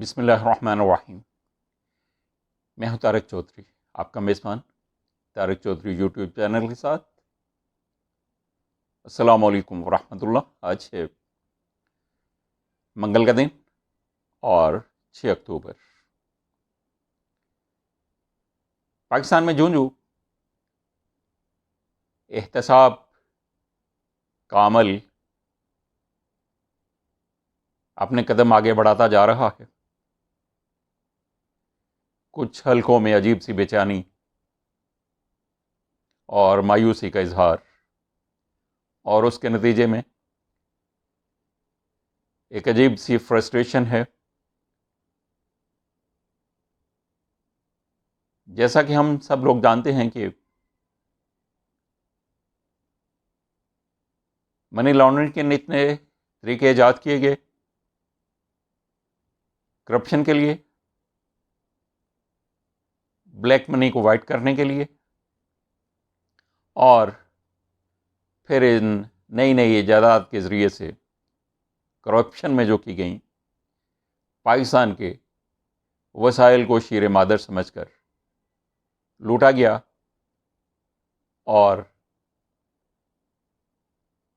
بسم اللہ الرحمن الرحیم۔ میں ہوں طارق چودھری، آپ کا میزبان طارق چودھری یوٹیوب چینل کے ساتھ۔ السلام علیکم ورحمۃ اللہ۔ آج ہے منگل کا دن اور 6 اکتوبر۔ پاکستان میں جوں احتساب کا عمل اپنے قدم آگے بڑھاتا جا رہا ہے، کچھ حلقوں میں عجیب سی بے چینی اور مایوسی کا اظہار، اور اس کے نتیجے میں ایک عجیب سی فرسٹریشن ہے۔ جیسا کہ ہم سب لوگ جانتے ہیں کہ منی لانڈرنگ کے اتنے طریقے ایجاد کیے گئے کرپشن کے لیے، بلیک منی کو وائٹ کرنے کے لیے، اور پھر ان نئی نئی ایجادات کے ذریعے سے کرپشن میں جو کی گئیں، پاکستان کے وسائل کو شیر مادر سمجھ کر لوٹا گیا، اور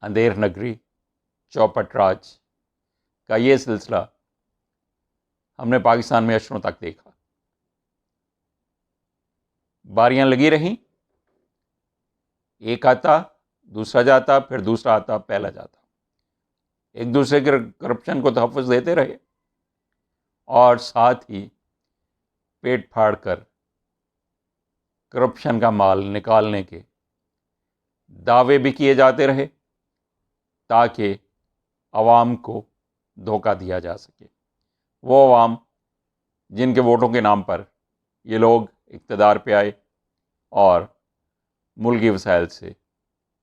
اندھیر نگری چوپٹ راج کا یہ سلسلہ ہم نے پاکستان میں عشروں تک دیکھا۔ باریاں لگی رہیں، ایک آتا، دوسرا جاتا، پھر دوسرا آتا، پہلا جاتا، ایک دوسرے کے کرپشن کو تحفظ دیتے رہے، اور ساتھ ہی پیٹ پھاڑ کر کرپشن کا مال نکالنے کے دعوے بھی کیے جاتے رہے، تاکہ عوام کو دھوکہ دیا جا سکے۔ وہ عوام جن کے ووٹوں کے نام پر یہ لوگ اقتدار پہ آئے اور ملکی وسائل سے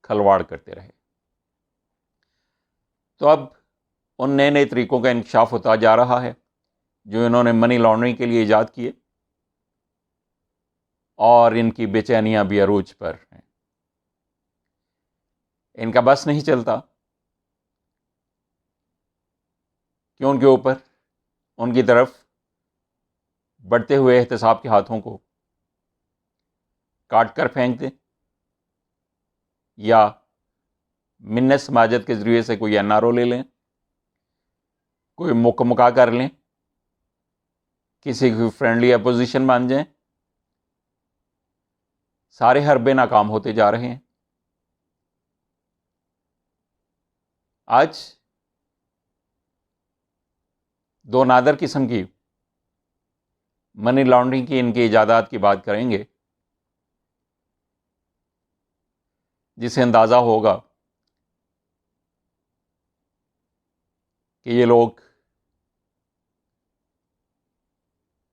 کھلواڑ کرتے رہے۔ تو اب ان نئے نئے طریقوں کا انکشاف ہوتا جا رہا ہے جو انہوں نے منی لانڈرنگ کے لیے ایجاد کیے، اور ان کی بے چینیاں بھی عروج پر ہیں۔ ان کا بس نہیں چلتا کہ ان کے اوپر، ان کی طرف بڑھتے ہوئے احتساب کے ہاتھوں کو کاٹ کر پھینک دیں، یا منت سماجت کے ذریعے سے کوئی این آر او لے لیں، کوئی مکا کر لیں، کسی کی فرینڈلی اپوزیشن مان جائیں۔ سارے حربے ناکام ہوتے جا رہے ہیں۔ آج دو نادر قسم کی منی لانڈرنگ کی ان کی ایجادات کی بات کریں گے، جسے اندازہ ہوگا کہ یہ لوگ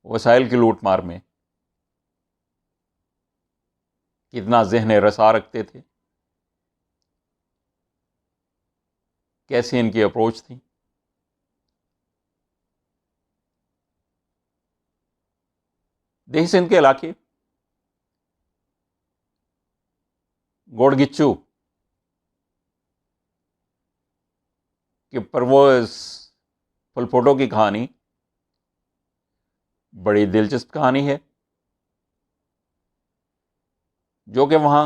وسائل کی لوٹ مار میں کتنا ذہن رسا رکھتے تھے، کیسی ان کی اپروچ تھی۔ دیہی سندھ کے علاقے گوڑ گچو کہ پرویز پھل پھوٹو کی کہانی بڑی دلچسپ کہانی ہے، جو کہ وہاں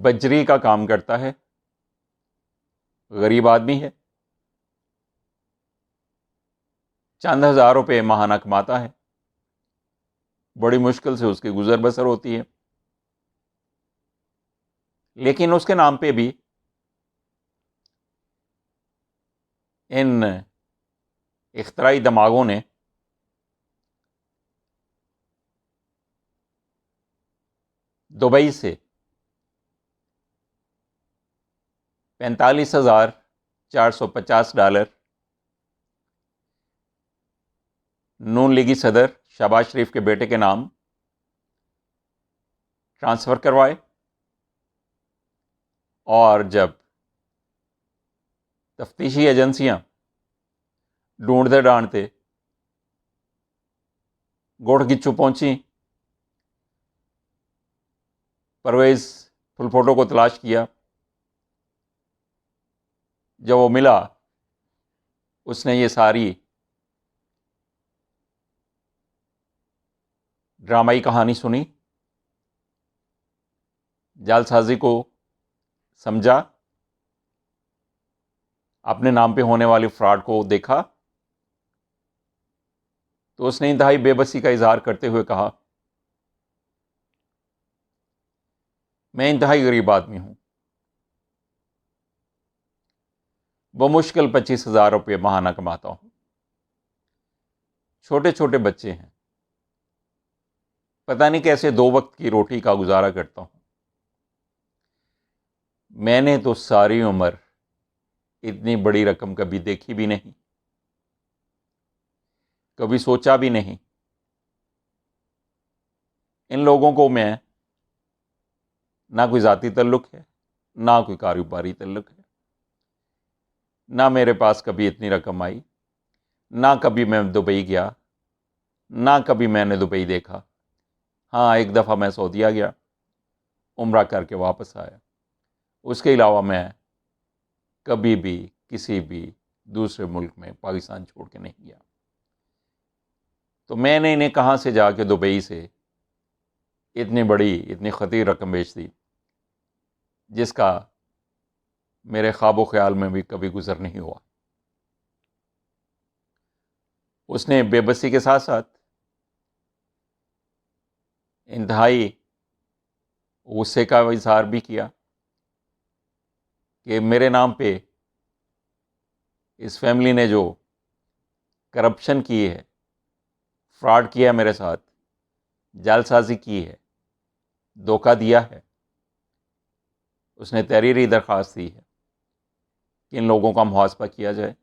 بجری کا کام کرتا ہے، غریب آدمی ہے، چند ہزار روپے ماہانہ کماتا ہے، بڑی مشکل سے اس کی گزر بسر ہوتی ہے، لیکن اس کے نام پہ بھی ان اختراعی دماغوں نے دبئی سے 45,450 ڈالر نون لیگی صدر شہباز شریف کے بیٹے کے نام ٹرانسفر کروائے، اور جب تفتیشی ایجنسیاں ڈھونڈتے ڈھانڈتے گوڑ گچو پہنچی، پرویز پھل پھوٹو کو تلاش کیا، جب وہ ملا، اس نے یہ ساری ڈرامائی کہانی سنی، جعل سازی کو سمجھا، اپنے نام پہ ہونے والی فراڈ کو دیکھا، تو اس نے انتہائی بے بسی کا اظہار کرتے ہوئے کہا، میں انتہائی غریب آدمی ہوں، بمشکل 25,000 روپے ماہانہ کماتا ہوں، چھوٹے چھوٹے بچے ہیں، پتہ نہیں کیسے 2 وقت کی روٹی کا گزارا کرتا ہوں۔ میں نے تو ساری عمر اتنی بڑی رقم کبھی دیکھی بھی نہیں، کبھی سوچا بھی نہیں۔ ان لوگوں کو میں نہ کوئی ذاتی تعلق ہے، نہ کوئی کاروباری تعلق ہے، نہ میرے پاس کبھی اتنی رقم آئی، نہ کبھی میں دبئی گیا، نہ کبھی میں نے دبئی دیکھا۔ ہاں، ایک دفعہ میں سعودیہ گیا، عمرہ کر کے واپس آیا، اس کے علاوہ میں کبھی بھی کسی بھی دوسرے ملک میں پاکستان چھوڑ کے نہیں گیا۔ تو میں نے انہیں کہاں سے جا کے دبئی سے اتنی بڑی اتنی خطیر رقم بیچ دی، جس کا میرے خواب و خیال میں بھی کبھی گزر نہیں ہوا۔ اس نے بے بسی کے ساتھ ساتھ انتہائی غصے کا اظہار بھی کیا کہ میرے نام پہ اس فیملی نے جو کرپشن کی ہے، فراڈ کیا ہے، میرے ساتھ جعل سازی کی ہے، دھوکہ دیا ہے، اس نے تحریری درخواست دی ہے کہ ان لوگوں کا محاسبہ کیا جائے،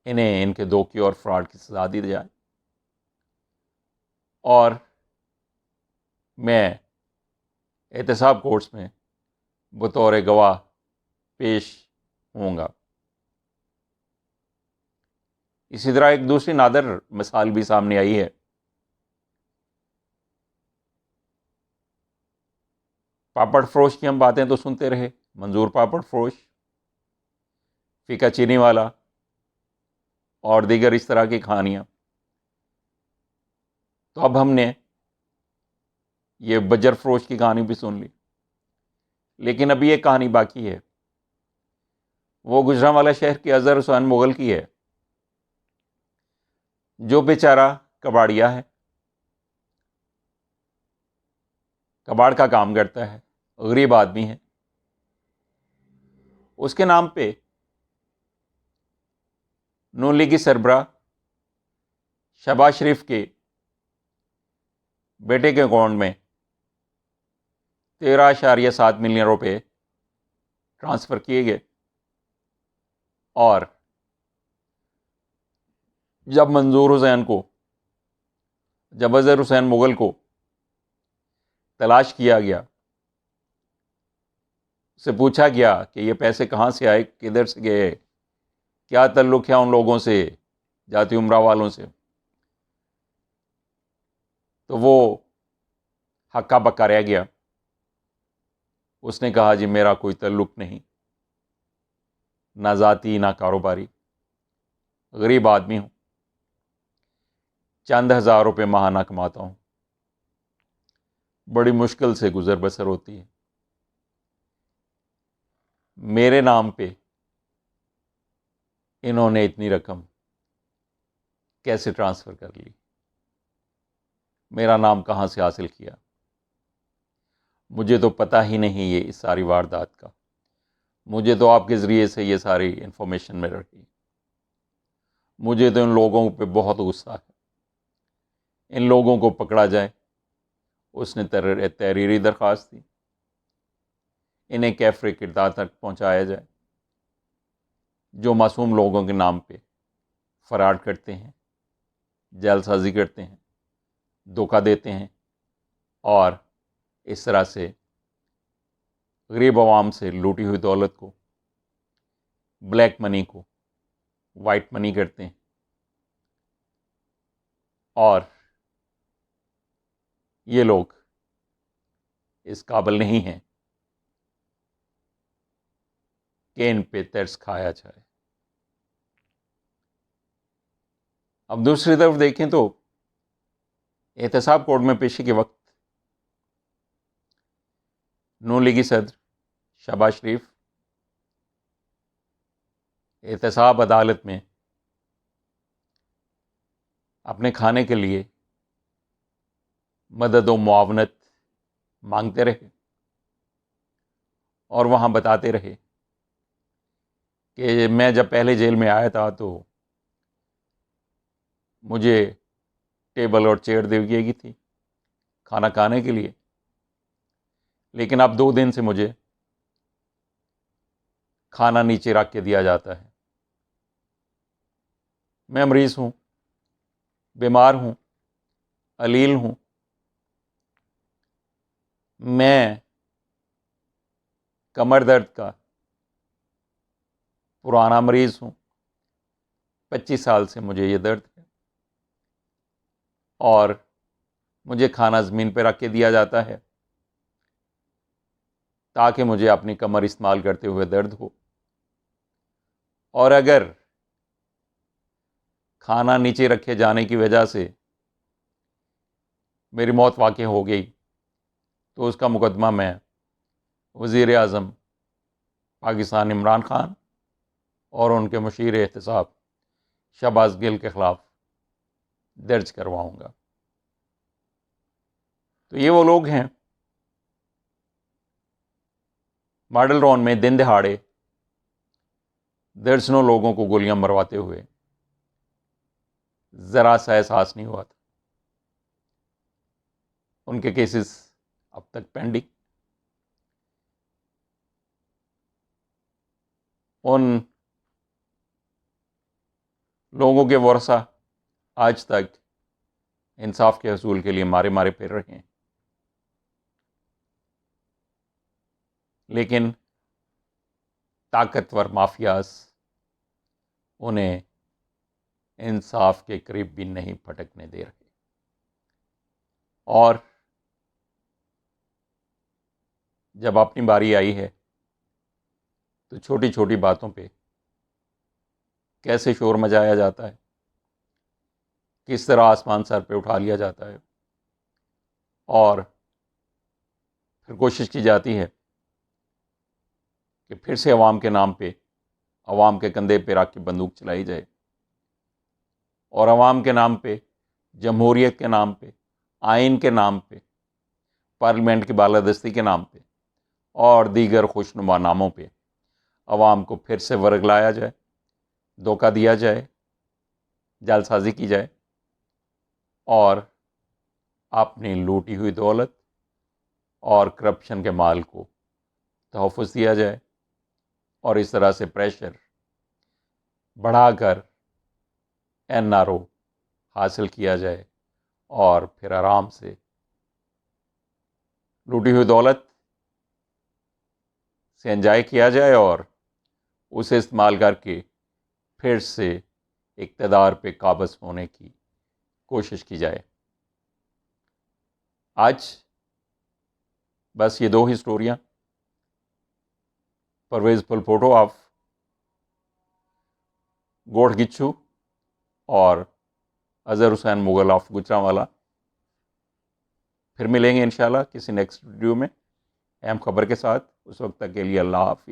انہیں ان کے دھوکے اور فراڈ کی سزا دی جائے، اور میں احتساب کورٹس میں بطور گواہ پیش ہوں گا۔ اسی طرح ایک دوسری نادر مثال بھی سامنے آئی ہے۔ پاپڑ فروش کی ہم باتیں تو سنتے رہے، منظور پاپڑ فروش، فیکا چینی والا اور دیگر اس طرح کی کہانیاں۔ تو اب ہم نے یہ بجر فروش کی کہانی بھی سن لی، لیکن ابھی ایک کہانی باقی ہے، وہ گجرانوالہ شہر کے اظہر حسین مغل کی ہے، جو بیچارہ کباڑیا ہے، کباڑ کا کام کرتا ہے، غریب آدمی ہے۔ اس کے نام پہ نون لیگی سربراہ شہباز شریف کے بیٹے کے اکاؤنٹ میں 13.7 ملین روپے ٹرانسفر کیے گئے، اور جب اظہر حسین مغل کو تلاش کیا گیا، سے پوچھا گیا کہ یہ پیسے کہاں سے آئے، کدھر سے گئے، کیا تعلق ہے ان لوگوں سے، جاتی عمرہ والوں سے، تو وہ ہکا بکا رہ گیا۔ اس نے کہا، جی میرا کوئی تعلق نہیں، نہ ذاتی نہ کاروباری، غریب آدمی ہوں، چند ہزار روپے ماہانہ کماتا ہوں، بڑی مشکل سے گزر بسر ہوتی ہے۔ میرے نام پہ انہوں نے اتنی رقم کیسے ٹرانسفر کر لی، میرا نام کہاں سے حاصل کیا، مجھے تو پتہ ہی نہیں یہ اس ساری واردات کا، مجھے تو آپ کے ذریعے سے یہ ساری انفارمیشن مل رہی، مجھے تو ان لوگوں پہ بہت غصہ ہے، ان لوگوں کو پکڑا جائے۔ اس نے تحریری درخواست دی، انہیں کیفرے کردار تک پہنچایا جائے، جو معصوم لوگوں کے نام پہ فراڈ کرتے ہیں، جعل سازی کرتے ہیں، دھوکہ دیتے ہیں، اور اس طرح سے غریب عوام سے لوٹی ہوئی دولت کو، بلیک منی کو وائٹ منی کرتے ہیں، اور یہ لوگ اس قابل نہیں ہیں کہ ان پہ ترس کھایا جائے۔ اب دوسری طرف دیکھیں تو احتساب کورٹ میں پیشی کے وقت نون لیگی صدر شہباز شریف احتساب عدالت میں اپنے کھانے کے لیے مدد و معاونت مانگتے رہے اور وہاں بتاتے رہے کہ میں جب پہلے جیل میں آیا تھا تو مجھے ٹیبل اور چیئر دی گئی تھی کھانا کھانے کے لیے، لیکن اب 2 دن سے مجھے کھانا نیچے رکھ کے دیا جاتا ہے۔ میں مریض ہوں، بیمار ہوں، علیل ہوں، میں کمر درد کا پرانا مریض ہوں، 25 سال سے مجھے یہ درد ہے، اور مجھے کھانا زمین پہ رکھ کے دیا جاتا ہے تاکہ مجھے اپنی کمر استعمال کرتے ہوئے درد ہو، اور اگر کھانا نیچے رکھے جانے کی وجہ سے میری موت واقع ہو گئی تو اس کا مقدمہ میں وزیر اعظم پاکستان عمران خان اور ان کے مشیر احتساب شہباز گل کے خلاف درج کرواؤں گا۔ تو یہ وہ لوگ ہیں ماڈل ٹاؤن میں دن دہاڑے درجنوں لوگوں کو گولیاں مرواتے ہوئے ذرا سا احساس نہیں ہوا تھا۔ ان کے کیسز اب تک پینڈنگ، ان لوگوں کے ورثہ آج تک انصاف کے حصول کے لیے مارے مارے پھر رہے ہیں، لیکن طاقتور مافیاز انہیں انصاف کے قریب بھی نہیں پھٹکنے دے رہے، اور جب اپنی باری آئی ہے تو چھوٹی چھوٹی باتوں پہ کیسے شور مچایا جاتا ہے، کس طرح آسمان سر پہ اٹھا لیا جاتا ہے، اور پھر کوشش کی جاتی ہے کہ پھر سے عوام کے نام پہ، عوام کے کندھے پہ رکھ کے بندوق چلائی جائے، اور عوام کے نام پہ، جمہوریت کے نام پہ، آئین کے نام پہ، پارلیمنٹ کی بالادستی کے نام پہ اور دیگر خوشنما ناموں پہ عوام کو پھر سے ورگلایا جائے، دھوکہ دیا جائے، جعل سازی کی جائے، اور اپنی لوٹی ہوئی دولت اور کرپشن کے مال کو تحفظ دیا جائے، اور اس طرح سے پریشر بڑھا کر این آر او حاصل کیا جائے، اور پھر آرام سے لوٹی ہوئی دولت سے انجوائے کیا جائے اور اسے استعمال کر کے پھر سے اقتدار پہ قابض ہونے کی کوشش کی جائے۔ آج بس یہ 2 ہی سٹوریاں، پرویز پل فوٹو آف گوڑھ گچھو اور اظہر حسین مغل آف گجرانوالا۔ پھر ملیں گے انشاءاللہ کسی نیکسٹ ویڈیو میں اہم خبر کے ساتھ، اس وقت تک کے لیے اللہ حافظ۔